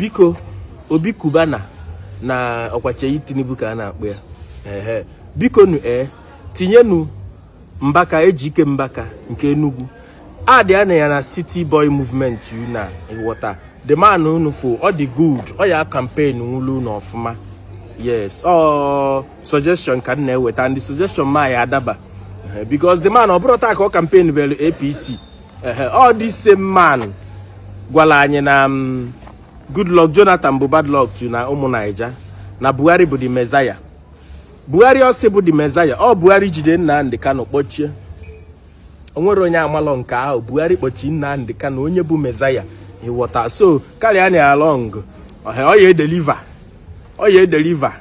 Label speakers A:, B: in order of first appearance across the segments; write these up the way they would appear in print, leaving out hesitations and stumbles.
A: biko Obi Kubana na Okwacheyi Tinubu ka na-akpọ ya biko nu tinyenu Mbaka Ejike Mbaka nke Enugu adị ana ya na city boy movement you na water the man unu for all the good all ya campaign ulu na ofuma yes suggestion can na eweta and the suggestion ma ya adaba because the man obrota ka campaign velu APC all this same man gwala anyị na good luck Jonathan bụ bad luck to na ụmụ Naija na Buhari bụ the Messiah Buhari ose bụ the Messiah Buhari jide Nnamdi Kanu kpọchie onwere onye amalo nke ahụ Buhari kpọchi Nnamdi Kanu onye bụ Messiah ịghọta so carry any along oye deliver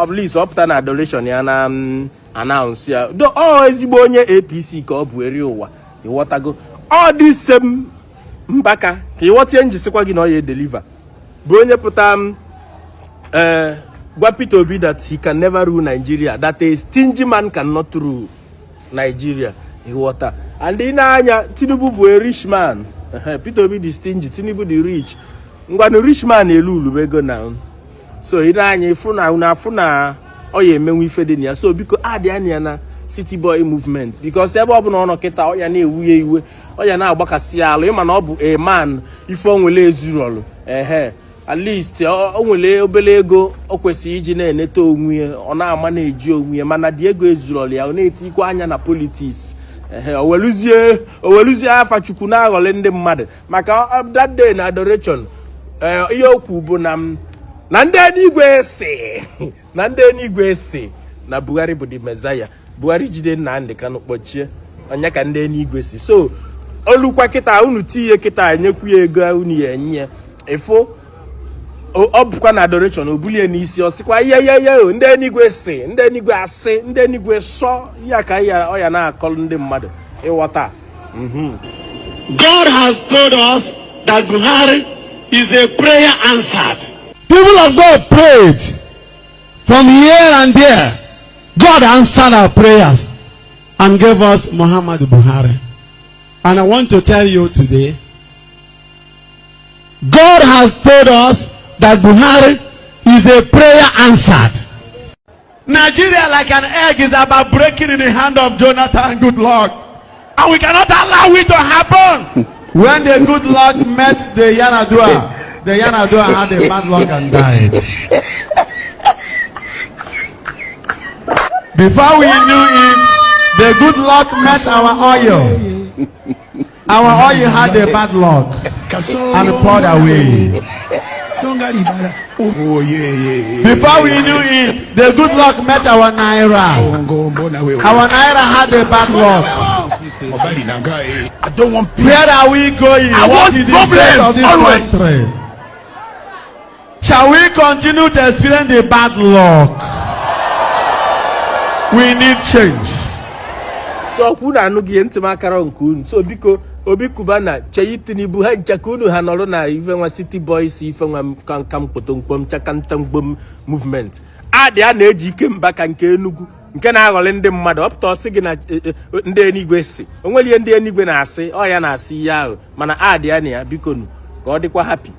A: at least opta na adoration ya na announce ya do ezigbo onye APC ka ọ bụ eri ụwa ịghọtago all this same Mbaka ka ịghọta njisikwa gị na oye deliver bụ onye pụta gwa Peter Obi that he can never rule Nigeria, that a stingy man cannot rule Nigeria. Water. And in Anya, Tinubu bụ a rich man. Peter Obi the stingy, Tinubu the rich. Ngwanu rich man elulu we go now. So in Anya, ifuna oye menwe fede ya. So biko adi anya na city boy movement because ebe obu na ono kita oya na ewuye iwe. Oya na agbakasi alu ịma na obu a man ife onwele ezurolu. At least onwele obele ego o kwesị iji na-eneta onwe ọ na-ama na-eji onwe mana dị ego ezurolu ya ọ na-etikwa anya na politics oweluzie afa Chukwu na aghọle ndị mmadụ maka that day na adoration ihe okwu bụ na ndị enigwe si na Buhari bụ the Messiah Buhari jide Nnamdi Kanu kpọchie onye ka ndị enigwe si so olukwa kịta unu tiye kịta nyekwu ya ego unu ya enye efo ọ bụkwa na adoration obulie n'isi ọsịkwa ihe ndị enigwe si ndị enigwe asị ndị enigwe sọ ya ka ọ ya na-akọlụ ndị mmadụ ịghọta
B: God has told us that Buhari is a prayer answered. People of God prayed from here and there. God answered our prayers and gave us Muhammadu Buhari. And I want to tell you today, God has told us that Buhari is a prayer answered. Nigeria, like an egg, is about breaking in the hand of Jonathan Good Luck. And we cannot allow it to happen. When the Good Luck met the Yanadua had a bad luck and died. Before we knew it, the Good Luck met our oil. Our oil had a bad luck and poured away. Before we knew it, the Good Luck met our Naira. Our Naira had a bad luck.
C: I don't want peace.
B: Where are we going?
C: I want problems always.
B: Shall we continue to experience the bad luck? We need change.
A: So kuna anugi ntị makara nke unu so biko Obi Kubana Cheyi Tinubu ha nchaka unu ha nọrọ na ife nwa city boys ife nwa kankam kpotomkpom chakantamgbom movement adị a na-eji ike Mbaka nke Enugu nke na-aghọlị ndị mmadụ ọpụta ọsị gị na ndị enigwe si onwere ihe ndị enigwe na-asị ọ ya na-asị ya ahụ mana adị ya na ya biko nu ka ọ dịkwa happy.